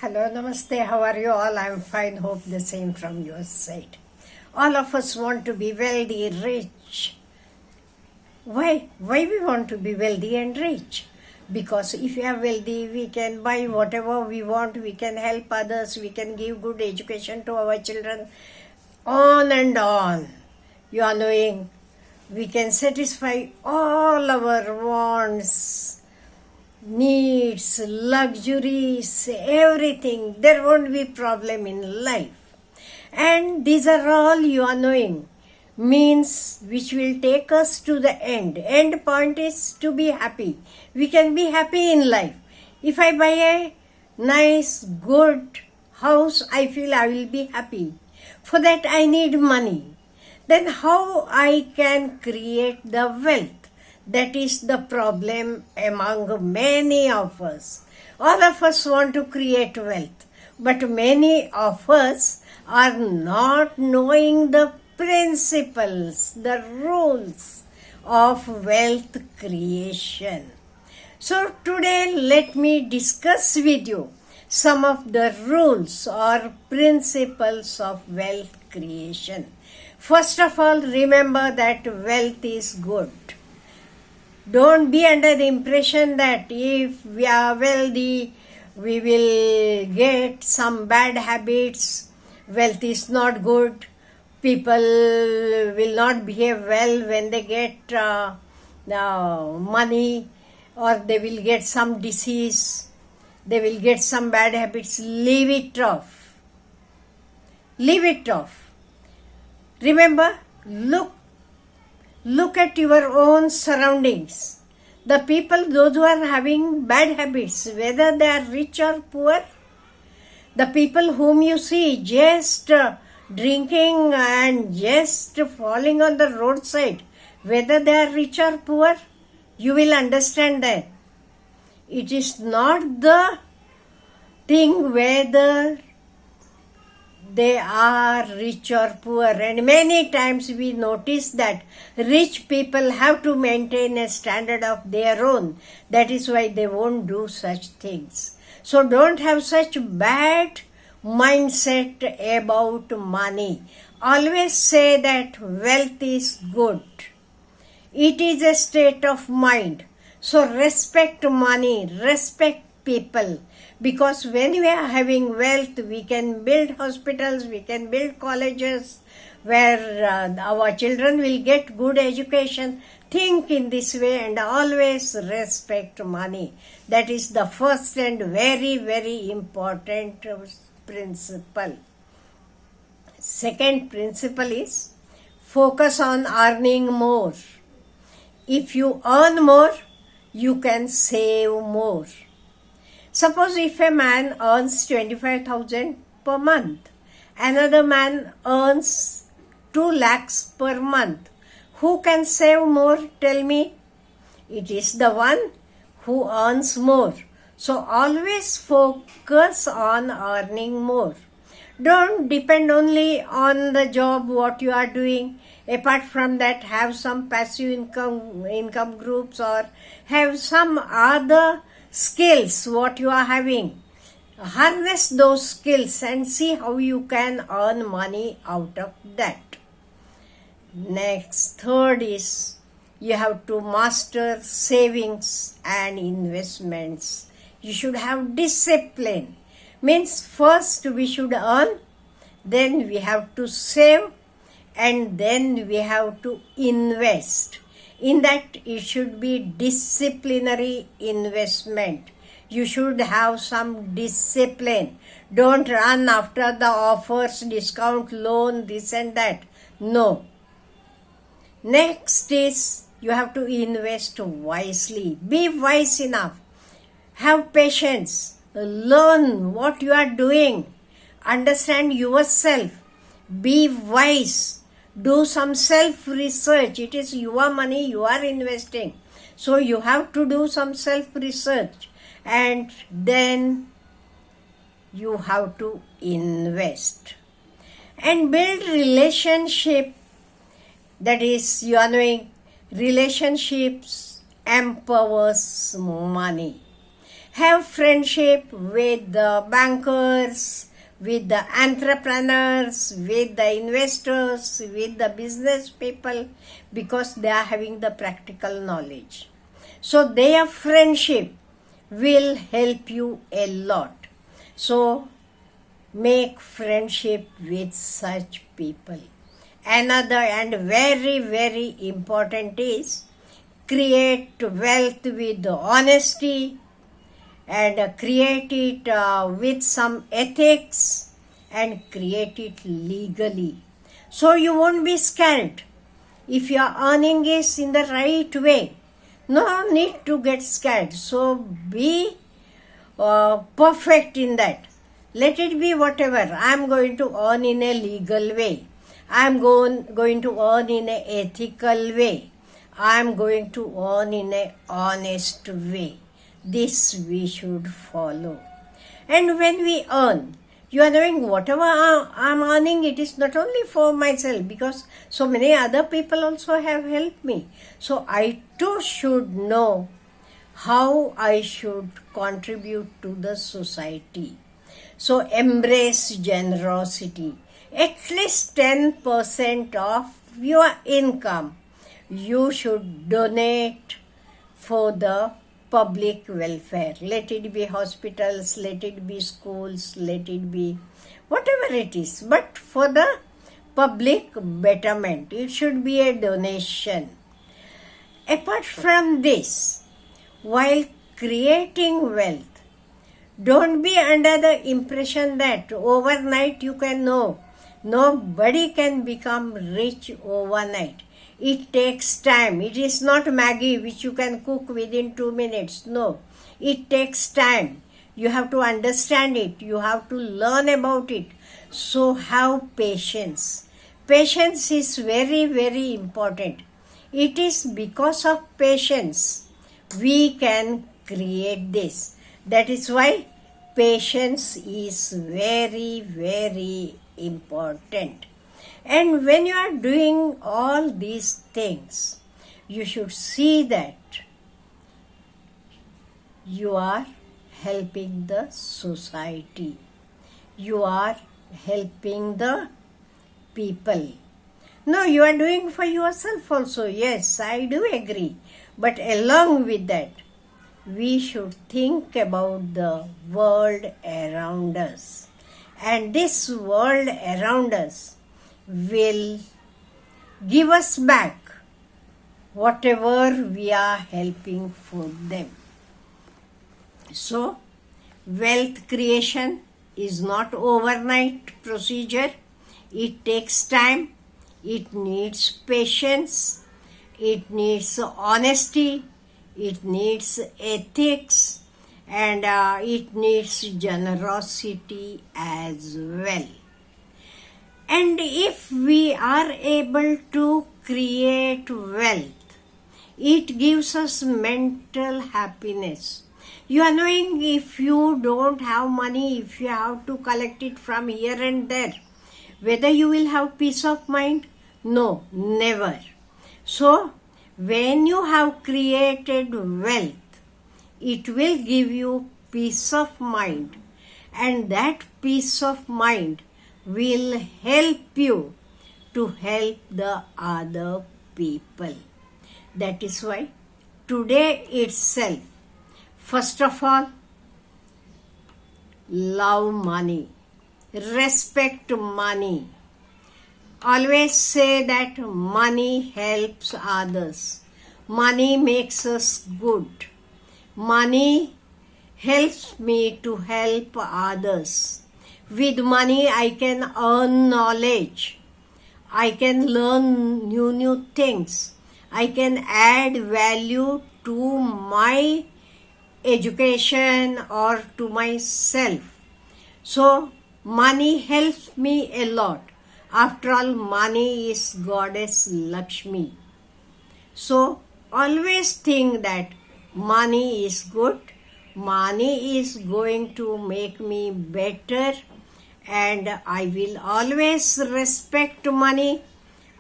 Hello, namaste. How are you all? I'm fine. Hope the same from your side. All of us want to be wealthy, rich. Why? Why we want to be wealthy and rich? Because if we are wealthy, we can buy whatever we want, we can help others, we can give good education to our children, on and on. You are knowing, we can satisfy all our wants, needs, luxuries, everything. There won't be problem in life. And these are all, you are knowing, means which will take us to the end. End point is to be happy. We can be happy in life. If I buy a nice, good house, I feel I will be happy. For that I need money. Then how I can create the wealth? That is the problem among many of us. All of us want to create wealth, but many of us are not knowing the principles, the rules of wealth creation. So today let me discuss with you some of the rules or principles of wealth creation. First of all, remember that wealth is good. Don't be under the impression that if we are wealthy, we will get some bad habits. Wealth is not good. People will not behave well when they get money, or they will get some disease. They will get some bad habits. Leave it off. Leave it off. Remember, look at your own surroundings. The people, those who are having bad habits, whether they are rich or poor, the people whom you see just drinking and just falling on the roadside, whether they are rich or poor, you will understand that. It is not the thing whether they are rich or poor, and many times we notice that rich people have to maintain a standard of their own. That is why they won't do such things. So don't have such bad mindset about money. Always say that wealth is good. It is a state of mind. So respect money, respect people. Because when we are having wealth, we can build hospitals, we can build colleges where our children will get good education. Think in this way and always respect money. That is the first and very, very important principle. Second principle is focus on earning more. If you earn more, you can save more. Suppose if a man earns 25,000 per month, another man earns 2 lakhs per month. Who can save more? Tell me. It is the one who earns more. So always focus on earning more. Don't depend only on the job, what you are doing. Apart from that, have some passive income groups, or have some other skills what you are having. Harness those skills and see how you can earn money out of that. Next, third is you have to master savings and investments. You should have discipline. Means first we should earn, then we have to save, and then we have to invest. In that, it should be disciplinary investment. You should have some discipline. Don't run after the offers, discount, loan, this and that. No. Next is you have to invest wisely. Be wise enough. Have patience. Learn what you are doing. Understand yourself. Be wise. Do some self-research. It is your money you are investing. So you have to do some self-research. And then you have to invest. And build relationship. That is, you are knowing, relationships empowers money. Have friendship with the bankers, with the entrepreneurs, with the investors, with the business people, because they are having the practical knowledge. So their friendship will help you a lot. So make friendship with such people. Another and very, very important is create wealth with honesty, and create it with some ethics, and create it legally. So you won't be scared. If your earning is in the right way, no need to get scared. So be perfect in that. Let it be whatever. I am going to earn in a legal way. I am going to earn in an ethical way. I am going to earn in an honest way. This we should follow. And when we earn, you are knowing whatever I am earning, it is not only for myself, because so many other people also have helped me. So I too should know how I should contribute to the society. So embrace generosity. At least 10% of your income you should donate for the public welfare. Let it be hospitals, let it be schools, let it be whatever it is, but for the public betterment. It should be a donation. Apart from this, while creating wealth, don't be under the impression that overnight you can know. Nobody can become rich overnight. It takes time. It is not Maggie which you can cook within 2 minutes. No, it takes time. You have to understand it. You have to learn about it. So have patience. Patience is very, very important. It is because of patience we can create this. That is why patience is very, very important. And when you are doing all these things, you should see that you are helping the society. You are helping the people. No, you are doing for yourself also. Yes, I do agree. But along with that, we should think about the world around us. And this world around us will give us back whatever we are helping for them. So, wealth creation is not overnight procedure. It takes time. It needs patience. It needs honesty. It needs ethics. And it needs generosity as well. And if we are able to create wealth, it gives us mental happiness. You are knowing, if you don't have money, if you have to collect it from here and there, whether you will have peace of mind? No, never. So, when you have created wealth, it will give you peace of mind, and that peace of mind will help you to help the other people. That is why today itself, first of all, love money, respect money. Always say that money helps others. Money makes us good. Money helps me to help others. With money, I can earn knowledge. I can learn new things. I can add value to my education or to myself. So, money helps me a lot. After all, money is Goddess Lakshmi. So, always think that money is good. Money is going to make me better, and I will always respect money.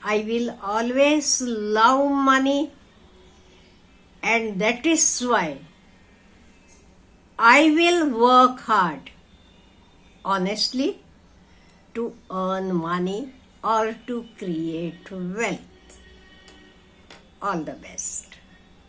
I will always love money, and that is why I will work hard, honestly, to earn money or to create wealth. All the best.